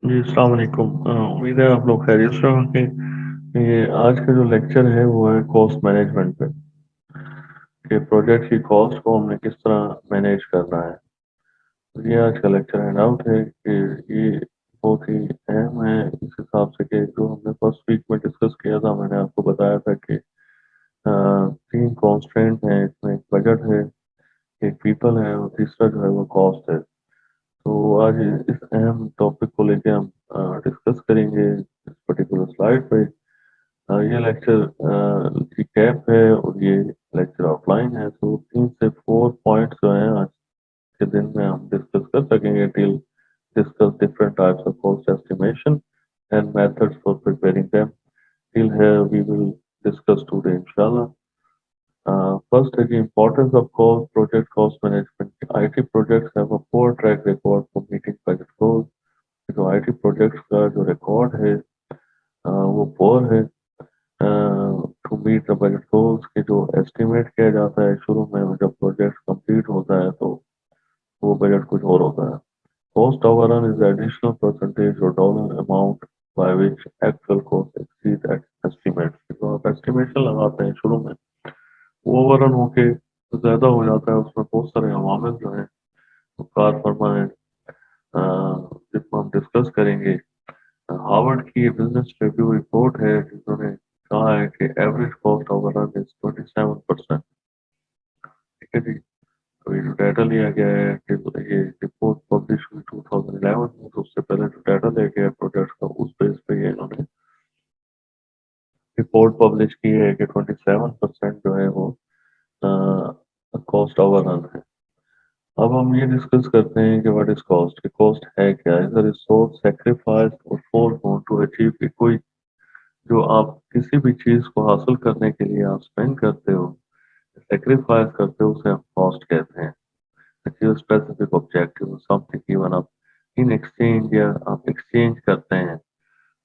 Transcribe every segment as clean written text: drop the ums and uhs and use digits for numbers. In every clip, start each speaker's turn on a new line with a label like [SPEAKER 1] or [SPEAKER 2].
[SPEAKER 1] जी, अस्सलाम वालेकुम। उम्मीद है आप लोग खैरियत से होंगे। ये आज का जो लेक्चर है वो है कॉस्ट मैनेजमेंट पे, कि प्रोजेक्ट की कॉस्ट को हमने किस तरह मैनेज करना है। तो ये आज का लेक्चर हैंड आउट है कि ये बहुत ही अहम है इस हिसाब से कि जो हमने फर्स्ट वीक में डिस्कस किया था, मैंने आपको बताया था कि तीन कॉन्स्टेंट हैं इसमें। एक बजट है, एक पीपल है और तीसरा जो है वो कॉस्ट है। तो आज इस अहम टॉपिक को लेके हम डिस्कस करेंगे इस पर्टिकुलर स्लाइड पे। ये लेक्चर रिकैप है और ये लेक्चर ऑफलाइन है, तो 3 से 4 पॉइंट्स जो हैं आज के दिन में हम डिस्कस कर सकेंगे। Till discuss different types of cost estimation and methods for preparing them. Till here we will discuss today inshallah. First is the importance of cost project cost management. IT projects have a poor track record for meeting budget goals. जो IT projects का जो record है वो poor है to meet the budget goals के। जो estimate किया जाता है शुरू में जब प्रोजेक्ट कंप्लीट होता है तो वो बजट कुछ और होता है। Cost overrun is additional percentage or dollar amount by which actual cost exceed estimate. जो आप एस्टिमेशन लगाते हैं शुरू में वो ओवररन होके ज्यादा हो जाता है। उसमें बहुत सारे अवामिल जो हैं वो कार फरमा है जिसको हम डिस्कस करेंगे। हार्वर्ड की बिजनेस रिव्यू रिपोर्ट है जिन्होंने कहा है कि एवरेज कॉस्ट ओवररन इज 27%। ठीक है जी। तो ये जो डाटा लिया गया है कि ये रिपोर्ट पब्लिश हुई 2011 में, तो उससे पहले जो डाटा लिया गया है प्रोजेक्ट का उस बेस पे ये इन्होंने रिपोर्ट पब्लिश की है कि 27% जो है वो कॉस्ट ओवररन है। अब हम ये डिस्कस करते हैं कि व्हाट इज कॉस्ट। कि कॉस्ट है क्या? इज अ रिसोर्स सैक्रिफाइस और फोरगोन टू अचीव। कोई जो आप किसी भी चीज को हासिल करने के लिए आप स्पेंड करते हो, सेक्रीफाइस करते हो, उसे हम कॉस्ट कहते हैं। Achieve specific objective something given up in exchange, या आप एक्सचेंज करते हैं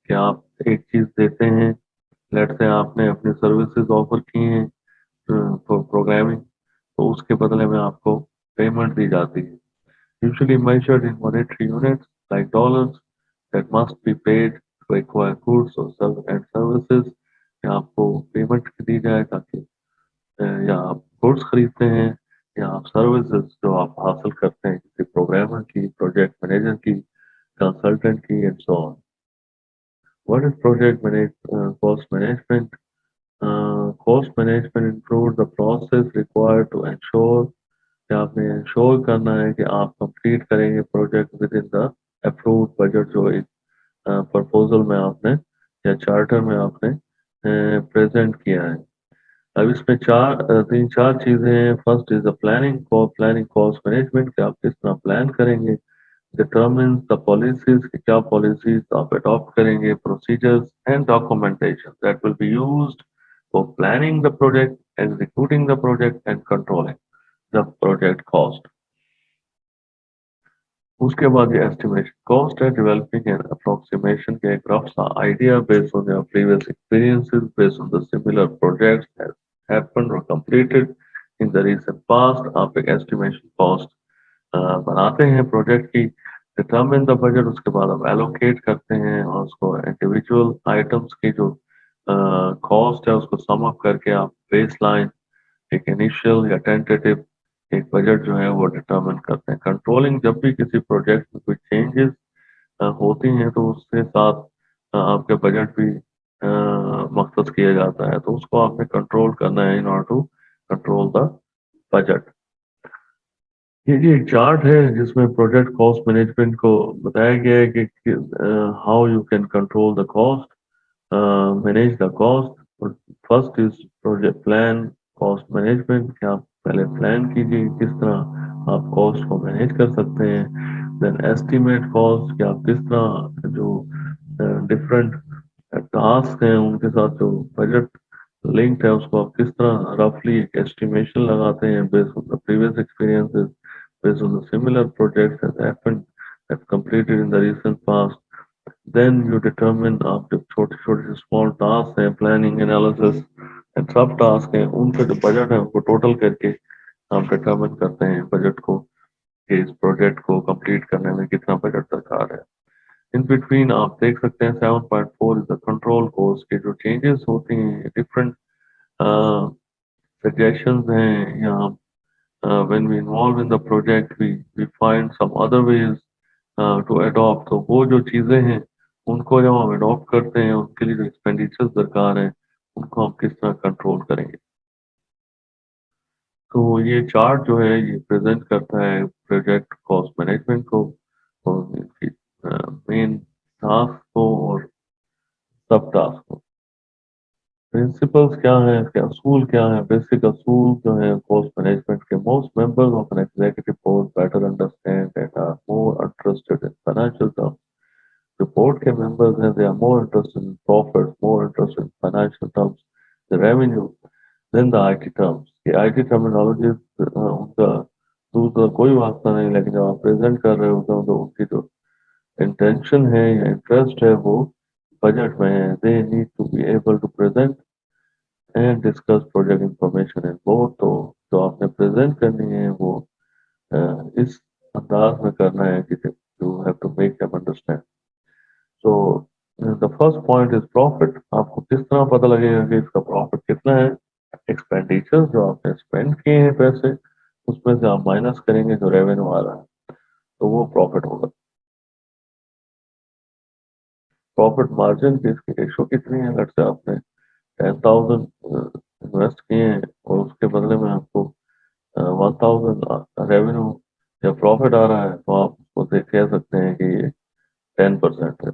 [SPEAKER 1] कि आप एक चीज देते हैं। लेट से आपने अपनी सर्विसेज ऑफर की हैं फॉर प्रोग्रामिंग, तो उसके बदले में आपको पेमेंट दी जाती है। Usually measured in monetary units like dollars that must be paid to acquire goods और एंड सर्विसेज। आपको पेमेंट दी जाए ताकि या आप गुड्स खरीदते हैं या आप सर्विसेज जो आप हासिल करते हैं किसी प्रोग्रामर की, प्रोजेक्ट मैनेजर की, कंसल्टेंट की and so on. What is project manage cost management? Cost management include the process required to ensure कि आपने इंश्योर करना है कि आप कंप्लीट करेंगे project within the approved budget जो एक प्रपोजल में आपने या चार्टर में आपने प्रेजेंट किया है। अब इसमें तीन चार चीजें हैं। First is the planning cost management, कि आप किस तरह प्लान करेंगे। डिटर्मिन द पॉलिसीज, कि क्या पॉलिसीज आप अडॉप्ट करेंगे। Procedures and documentation that will be used for planning the project, executing the project and controlling the project cost. उसके बाद ये एस्टिमेशन कॉस्ट है डेवलपिंग एन अप्रोक्सीमेशन के एक रफ सा idea based on your previous experiences based on the similar projects that happened और completed in the recent past. आप एक एस्टिमेशन कॉस्ट बनाते हैं प्रोजेक्ट की। डिटरमिन द बजट, उसके बाद आप एलोकेट करते हैं और उसको इंडिविजुअल आइटम्स की जो कॉस्ट है उसको सम अप करके आप बेस लाइन, एक इनिशियल या टेंटेटिव एक बजट जो है वो डिटरमिन करते हैं। कंट्रोलिंग, जब भी किसी प्रोजेक्ट में कोई चेंजेस होती हैं तो उसके साथ आपके बजट भी मख्सूस किया जाता है, तो उसको आपने कंट्रोल करना है in order to control the budget. ये जी एक चार्ट है जिसमें प्रोजेक्ट कॉस्ट मैनेजमेंट को बताया गया है कि how you can control the cost, manage the cost. First is project plan cost management, कि आप पहले प्लान कीजिए किस तरह आप कॉस्ट को मैनेज कर सकते हैं। देन एस्टिमेट कॉस्ट, कि आप किस तरह जो डिफरेंट टास्क हैं उनके साथ जो बजट लिंक्ड है उसको आप किस तरह रफली एक एस्टिमेशन लगाते हैं based on the previous experiences, based on the similar projects that happened that completed in the recent past. Then you determine आप जब छोटे छोटे स्मॉल टास्क हैं, प्लानिंग एनालिसिस एंड सब टास्क हैं, उनका जो बजट है उनको टोटल करके आप डिटरमिन करते हैं बजट को कि इस प्रोजेक्ट को कंप्लीट करने में कितना बजट दरकार है। इन बिटवीन आप देख सकते हैं 7.4 इज द कंट्रोल कोस्ट के जो चेंजेस होती हैं, डिफरेंट suggestions हैं या when we involve in the project we find some other ways to adopt। तो वो जो चीज़ें हैं उनको जब हम अडॉप्ट करते हैं उनके लिए जो एक्सपेंडिचर्स दरकार हैं उनको हम किस तरह कंट्रोल करेंगे। तो ये चार्ट जो है ये प्रेजेंट करता है प्रोजेक्ट कॉस्ट मैनेजमेंट को और इनकी मेन टास्क को और सब टास्क को। प्रिंसिपल्स क्या है, इसके असूल क्या है, बेसिक असूल जो है कॉस्ट मैनेजमेंट के। Most members of an executive board better understand and are more interested in financial terms. जो बोर्ड के मेंबर्स हैं they are more interested in profit, more interested in financial terms, the revenue than the IT terms. ये IT terminology उनका दूसरा कोई वास्ता नहीं, लेकिन जब आप प्रेजेंट कर रहे होते हो तो उनकी जो इंटेंशन है या इंटरेस्ट है वो बजट में है। They need to be able to present and discuss project information and board. तो जो आपने प्रेजेंट करनी है वो इस अंदाज में करना है कि you have to make them understand. So the first point is profit. आपको किस तरह पता लगेगा कि इसका प्रॉफिट कितना है? एक्सपेंडिचर जो आपने स्पेंड किए हैं पैसे उसमें से आप माइनस करेंगे जो रेवेन्यू आ रहा है तो वो प्रॉफिट होगा। प्रॉफिट मार्जिन की इसकी रेशो कितनी है? लेट्स से आपने 10,000 इन्वेस्ट किए हैं और उसके बदले में आपको 1,000 रेवेन्यू या प्रॉफिट आ रहा है तो आप उसको कह सकते हैं कि ये 10% है।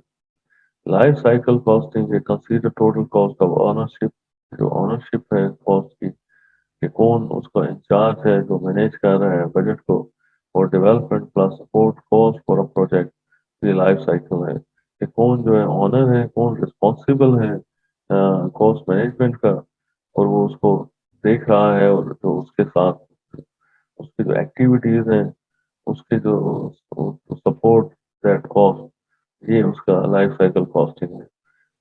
[SPEAKER 1] लाइफ साइकिल कॉस्टिंग ये consider total cost of ownership. जो ऑनरशिप है कॉस्ट की कि कौन उसका इंचार्ज है जो मैनेज कर रहा है बजट को, और development plus support cost for a project. ये लाइफ साइकिल है कि कौन जो है ऑनर है, कौन रिस्पॉन्सिबल है कॉस्ट मैनेजमेंट का और वो उसको देख रहा है, और जो उसके साथ उसकी जो एक्टिविटीज हैं उसके जो सपोर्ट दैट कॉस्ट, ये उसका लाइफ साइकिल कॉस्टिंग है।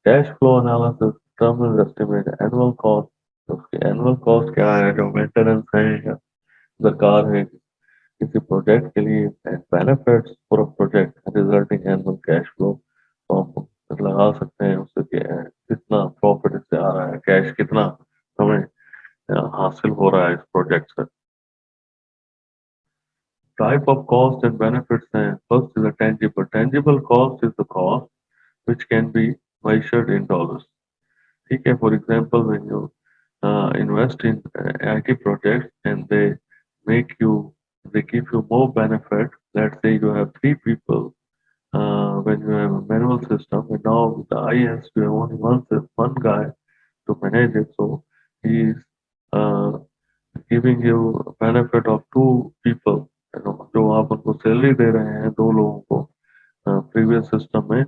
[SPEAKER 1] Cash flow analysis terminal estimate annual cost. तो उसकी एनुअल कॉस्ट क्या है जो मेंटेनेंस है या दरकार है किसी प्रोजेक्ट के लिए, and benefits for a project resulting annual cash flow. तो आप लगा सकते हैं उससे कि कितना प्रॉफिट इससे आ रहा है, कैश कितना हमें हासिल हो रहा है इस प्रोजेक्ट से। Type of cost and benefits हैं। First is a tangible. Tangible cost is the cost which can be measured in dollars. ठीक है, for example, when you invest in IT projects and make you, they give you more benefit. Let's say you have three people when you have a manual system, and now with the IS you have only one guy to manage it. So he is uh, giving you benefit of two people। जो आप उनको salary दे रहे हैं दो लोगों को previous system में,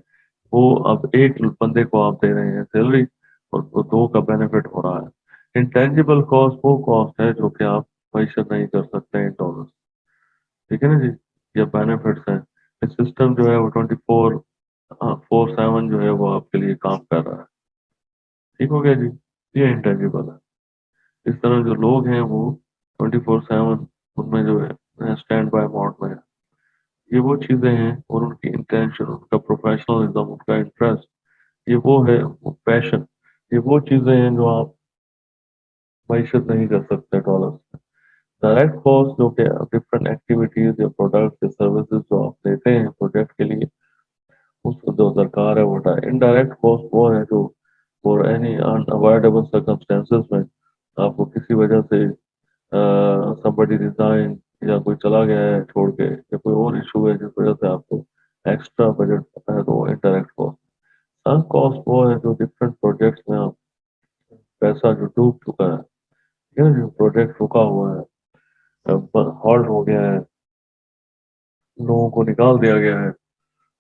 [SPEAKER 1] वो अब एक बंदे को आप दे रहे हैं सैलरी और वो दो का बेनिफिट हो रहा है। इंटेंजिबल कॉस्ट वो कॉस्ट है जो कि आप मेजर नहीं कर सकते इन डॉलर। ठीक है ना जी? ये बेनिफिट्स हैं। इस सिस्टम जो है वो 24/7 जो है वो आपके लिए काम कर रहा है। ठीक हो गया जी? ये इंटेंजिबल है। इस तरह जो लोग हैं वो 24/7 उनमें जो है स्टैंड बाय मोड में है। ये वो चीजें हैं, और उनकी इंटेंशन, उनका प्रोफेशनलिज्म, उनका इंटरेस्ट, ये वो है वो पैशन, ये वो चीजें हैं जो आप मैशत नहीं कर सकते डॉलर से। डायरेक्ट कॉस्ट जो कि डिफरेंट एक्टिविटीज या प्रोडक्ट्स या सर्विसेज जो आप देते हैं प्रोजेक्ट के लिए उसको जो दरकार है वो इनडायरेक्ट कॉस्ट वो है जो फॉर एनी अनअवॉइडेबल सर्कमस्टेंसेस में आपको किसी वजह से somebody रिजाइन या कोई चला गया है छोड़ के या कोई और इशू है जिस वजह से आपको एक्स्ट्रा बजट है तो इनडायरेक्ट कॉस्ट। सम कॉस्ट वो है जो डिफरेंट प्रोजेक्ट्स में आप पैसा जो डूब चुका है, ठीक है ना, जो प्रोजेक्ट रुका हुआ है, हॉल्ट हो गया है, लोगों को निकाल दिया गया है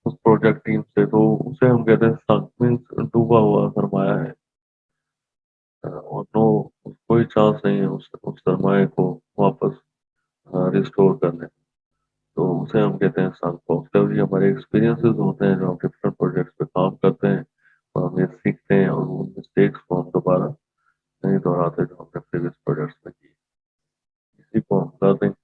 [SPEAKER 1] उस प्रोजेक्ट टीम से, तो उसे हम कहते हैं सक मीन्स डूबा हुआ सरमाया है। और नो कोई चांस नहीं है उस सरमाए को वापस रिस्टोर करने। तो उसे हम कहते हैं सक कॉस्ट। जब ये हमारे एक्सपीरियंसेस होते हैं जो हम डिफरेंट प्रोजेक्ट्स पे काम करते हैं और हम ये सीखते हैं और उन मिस्टेक्स को हम दोबारा नहीं दोहराते जो हमने प्रीवियस प्रोजेक्ट्स में की। इसी को हम लर्निंग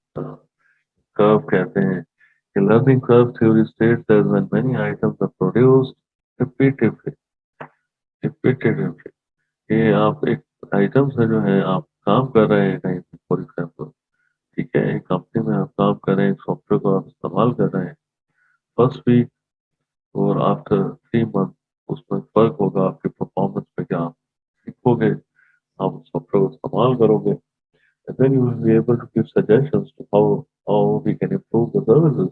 [SPEAKER 1] कर्व कहते हैं कि learning curve theory states that when many items are produced repeatedly repeatedly, ये आप एक आइटम्स है जो है आप काम कर रहे हैं कहीं पे फॉर एग्जाम्पल, ठीक है, एक कंपनी में आप काम कर रहे हैं, एक सॉफ्टवेयर को आप इस्तेमाल कर रहे हैं, फर्स्ट वीक और आफ्टर 3 मंथ उसमें फर्क होगा आपके परफॉर्मेंस में, क्या आप सीखोगे, आप सॉफ्टवेयर को इस्तेमाल करोगे, and then you will be able to give suggestions to how we can improve the services.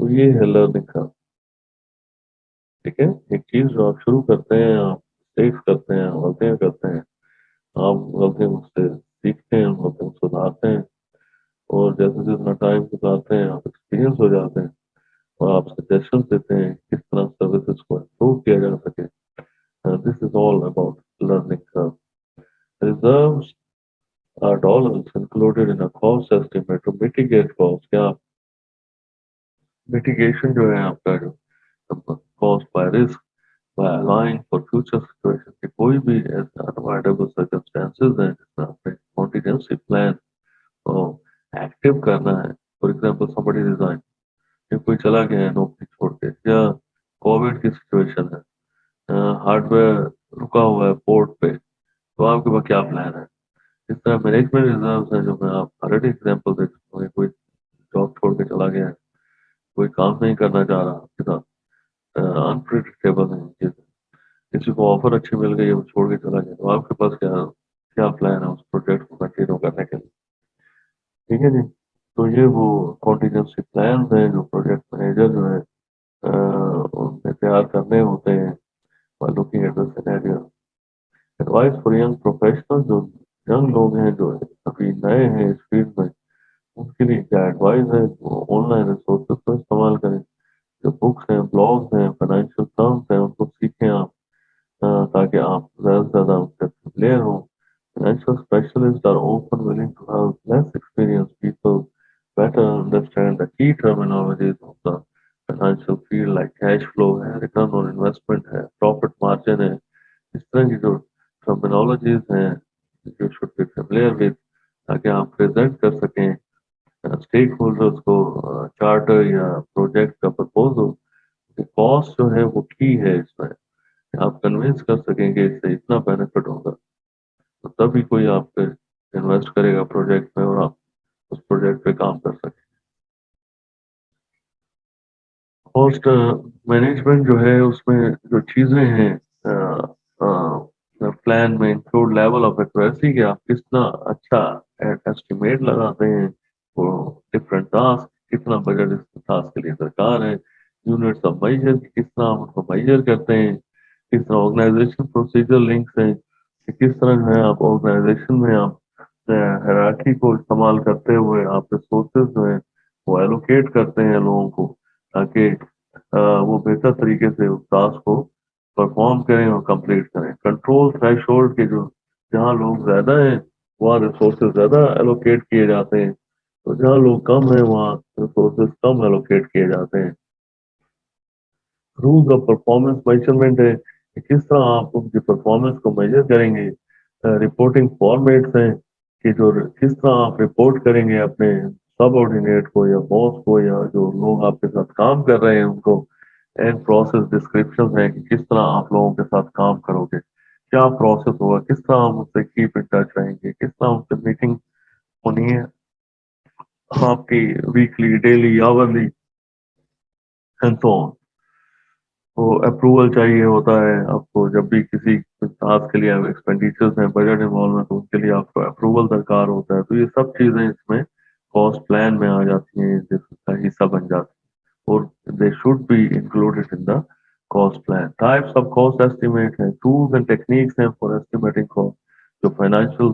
[SPEAKER 1] तो ये है लर्निंग का, ठीक है, एक चीज जो आप शुरू करते हैं, आप मिस्टेक्स करते हैं, गलतियां करते हैं, आप गलतियों से सीखते हैं, गलतियों को सुधारते हैं, और जैसे जितना टाइम गुजारते हैं आप एक्सपीरियंस हो जाते हैं और आप सजेशन देते हैं किस तरह सर्विसेज को इम्प्रूव किया जा सके। This is all about learning. Reserves are dollars included in a cost estimate to mitigate cost, क्या मिटिगेशन जो है आपका जो cost by risk by allowing for future situations कि कोई भी ऐसा अनअवॉइडेबल सर्कमस्टेंसेस हैं जिसमें आपने कॉन्टीजेंसी प्लान को एक्टिव करना है, फॉर एग्जांपल समबडी रिजाइन, कि कोई चला गया है नौकरी छोड़ के, या कोविड की सिचुएशन है, हार्डवेयर रुका हुआ है पोर्ट पे, तो आपके पास क्या प्लान है। इस तरह मैनेजमेंट रिजर्व है जो मैं आप ऑलरेडी एग्जाम्पल दे चुका हूँ, कोई जॉब छोड़ के चला गया है, कोई काम नहीं करना चाह रहा आपके साथ, अनप्रिडिक्टेबल है चीजें, किसी को ऑफर अच्छी मिल गई है वो छोड़ के चला गया, तो आपके पास क्या क्या प्लान है उस प्रोजेक्ट को कंटिन्यू करने के लिए, ठीक है जी। तो ये वो कॉन्टीजेंसी प्लान है जो प्रोजेक्ट मैनेजर जो है उन्हें तैयार करने होते हैं while looking at the scenario। Advice for young professional, जो यंग लोग हैं जो अभी नए हैं इस फील्ड में, उनके लिए क्या एडवाइस है, वो ऑनलाइन रिसोर्सेज को इस्तेमाल करें, जो बुक्स हैं, ब्लॉग्स हैं, फाइनेंशियल टर्म्स हैं, उनको सीखें आप, ताकि आप ज़्यादा से ज़्यादा उनसे familiar हों। Financial specialists are often willing to help less experienced people better understand the key terminologies of the financial field like cash flow है, return on investment है, profit margin है, इस तरह की जो terminologies हैं you should be familiar with, ताकि आप प्रेजेंट कर सकें स्टेक होल्डर्स को चार्टर या प्रोजेक्ट का प्रपोजल। कॉस्ट जो है वो की है इसमें, आप कन्विंस कर सकेंगे इससे इतना बेनिफिट होगा, तो तभी कोई आप पे इन्वेस्ट करेगा प्रोजेक्ट में और आप उस प्रोजेक्ट पे काम कर सकें। कॉस्ट मैनेजमेंट जो है उसमें जो चीजें हैं प्लान में इंक्लूड लेवल ऑफ एक्यूरेसी, कि आप कितना अच्छा एस्टिमेट लगाते हैं वो डिफरेंट टास्क, कितना बजट इस टास्क के लिए दरकार है, यूनिट्स ऑफ मेजर किस तरह आप उसको मेजर करते हैं, किस तरह ऑर्गेनाइजेशन प्रोसीजर लिंक्स हैं, कि किस तरह जो है आप ऑर्गेनाइजेशन में आप हायरार्की को इस्तेमाल करते हुए आप रिसोर्सेज जो है वो एलोकेट करते हैं लोगों को, ताकि वो बेहतर तरीके से उस टास्क को परफॉर्म करें और कंप्लीट करें। कंट्रोल थ्रेशोल्ड के जो जहाँ लोग ज्यादा हैं वहाँ रिसोर्सेज ज्यादा एलोकेट किए जाते हैं, तो जहाँ लोग कम हैं वहाँ रिसोर्सेज कम एलोकेट किए जाते हैं। रूल्स ऑफ परफॉर्मेंस मेजरमेंट है कि किस तरह आप उनकी परफॉर्मेंस को मेजर करेंगे। रिपोर्टिंग फॉर्मेट्स हैं कि जो किस तरह आप रिपोर्ट करेंगे अपने सबऑर्डिनेट को या बॉस को या जो लोग आपके साथ काम कर रहे हैं उनको। एंड प्रोसेस डिस्क्रिप्शन है कि किस तरह आप लोगों के साथ काम करोगे, क्या प्रोसेस होगा, किस तरह आप उनसे कीप इन टच रहेंगे, किस तरह उनसे मीटिंग होनी है आपकी, weekly, daily, hourly and so on. तो अप्रूवल चाहिए होता है आपको, जब भी किसी टास्क के लिए एक्सपेंडिचर्स हैं, बजट इन्वॉल्व है, तो उसके लिए आपको अप्रूवल दरकार होता है, तो ये सब चीजें इसमें कॉस्ट प्लान में आ जाती हैं, जिसका हिस्सा बन जाती है, और they should be included in the cost plan. Types of cost estimate है, टूल्स एंड टेक्निक्स हैं फॉर एस्टिमेटिंग कॉस्ट, जो फाइनेंशियल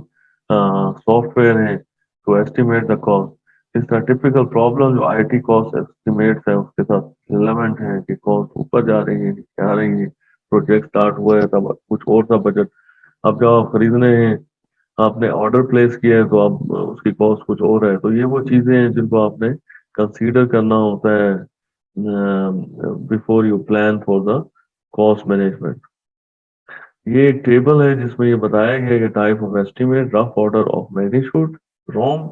[SPEAKER 1] सॉफ्टवेयर है टू एस्टिमेट द कॉस्ट। इस तरह टिपिकल प्रॉब्लम जो आईटी कॉस्ट एस्टिमेट्स है उसके साथ रिलेवेंट है, कि कॉस्ट ऊपर जा रही है नीचे आ रही है, प्रोजेक्ट स्टार्ट हुआ है तब कुछ और था बजट, अब जब आप खरीदने हैं, आपने ऑर्डर प्लेस किया है तो अब उसकी कॉस्ट कुछ और है, तो ये वो चीजें हैं जिनको आपने कंसीडर करना होता है before you plan for the cost management. ये एक टेबल है जिसमें ये बताया गया है कि type of estimate, rough order of magnitude, ROM,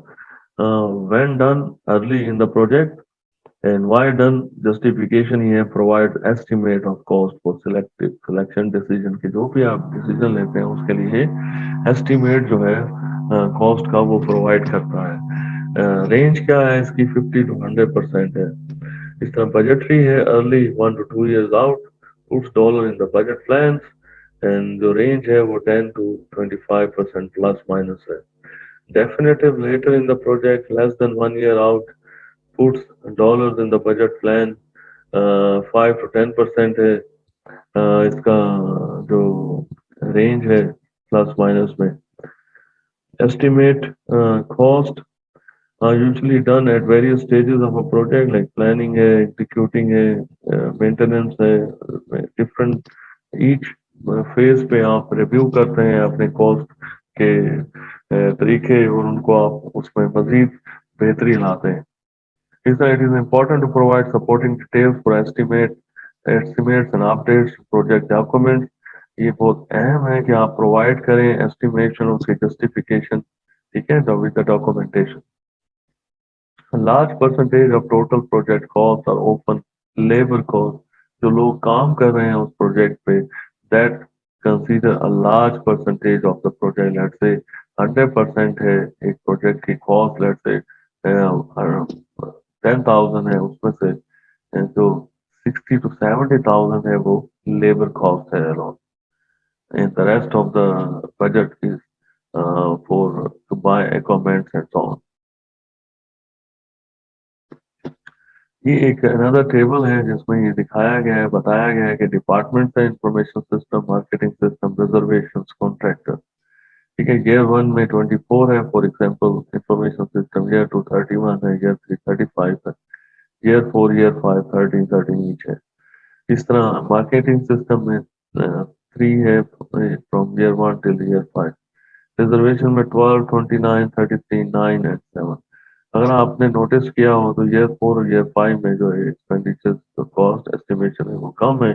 [SPEAKER 1] when done early in the project, and why done justification here provide estimate of cost for selective selection decision के जो भी आप डिसीजन लेते हैं उसके लिए एस्टिमेट जो है कॉस्ट का वो प्रोवाइड करता है। रेंज क्या है इसकी 50 to 100% है। इस तरह बजटरी है early 1 to 2 years out, puts dollar in the budget plan, and जो रेंज है वो 10 to 25% प्लस माइनस है। Definitive later in the project, less than 1 year out, puts dollars in the budget plan, 5 to 10% है। इसका जो range है plus minus में। Estimate cost are usually done at various stages of a project like planning है, executing है, maintenance है, different each phase पे आप रिव्यू करते हैं अपने कॉस्ट के तरीके और उनको आप उसमें मजीद बेहतरी लाते हैं। Is that it is important to provide supporting details for estimates and updates to project documents। ये बहुत अहम है कि आप प्रोवाइड करें एस्टिमेशन उसके जस्टिफिकेशन, ठीक है, with the documentation. A large percentage of total project costs are often labor costs। जो लोग काम कर रहे हैं उस प्रोजेक्ट पे, that consider a large percentage of the project, let's say 100% है एक प्रोजेक्ट की कॉस्ट, let's say 10,000 है, उसमें से जो 60 to 70,000 है वो लेबर कॉस्ट है alone, and the rest of the budget is for to buy equipment and so on। ये एक अनदर टेबल है जिसमें ये दिखाया गया है, बताया गया है कि डिपार्टमेंट है information system, marketing system, reservation, contractor. ठीक है, ईयर 1 में 24 है for example information system, year 2 31 है, ईयर 3 35 है, ईयर 4 ईयर 5 13 13 ईच है। इस तरह मार्केटिंग सिस्टम में 3 है from year 1 till year 5। Reservation में 12 29 33 9 एंड 7। अगर आपने नोटिस किया हो तो ईयर 4 और ईयर 5 में जो है एक्सपेंडिचर कॉस्ट एस्टिमेशन है वो कम है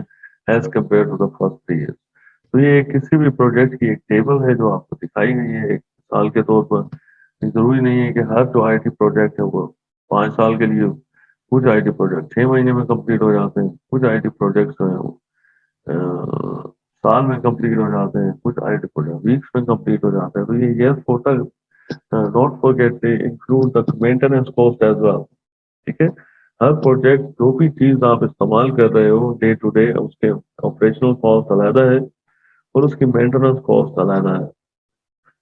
[SPEAKER 1] as compare to the first 3 year. तो ये किसी भी प्रोजेक्ट की एक टेबल है जो आपको दिखाई गई है एक साल के तौर पर। जरूरी नहीं है कि हर जो आईटी प्रोजेक्ट है वो 5 साल के लिए। कुछ आईटी प्रोजेक्ट 6 महीने में कंप्लीट हो जाते हैं, कुछ आईटी प्रोजेक्ट जो है वो साल में कंप्लीट हो जाते हैं, कुछ आईटी प्रोजेक्ट वीक्स में कंप्लीट हो जाते हैं। तो ये ईयर 4 तक not forget to include the maintenance cost as well। ठीक है, हर प्रोजेक्ट जो भी चीज आप इस्तेमाल कर रहे हो डे टू डे उसके ऑपरेशनल कॉस्ट अलग है और उसकी मेंटेनेंस कॉस्ट अलग है।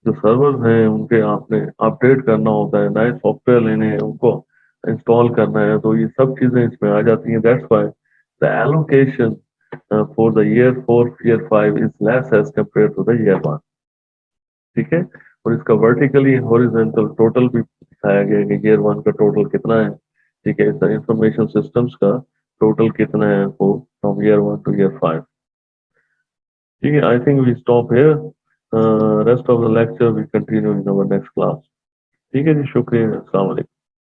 [SPEAKER 1] जो सर्वर्स हैं उनके आपने अपडेट करना होता है, नए सॉफ्टवेयर लेने हैं, उनको इंस्टॉल करना है, तो ये सब चीजें इसमें आ जाती हैं। That's why the allocation for the year 4 year 5 is less as compare to the year 1। ठीक है, और इसका वर्टिकली हॉरिजॉन्टल टोटल भी दिखाया गया है कि ईयर 1 का टोटल कितना है। ठीक है, इस इंफॉर्मेशन सिस्टम्स का टोटल कितना है वो फ्रॉम ईयर 1 टू ईयर 5। ठीक है, I think we stop here, rest of the lecture we continue in our next class. ठीक है जी, शुक्रिया, अस्सलाम वालेकुम।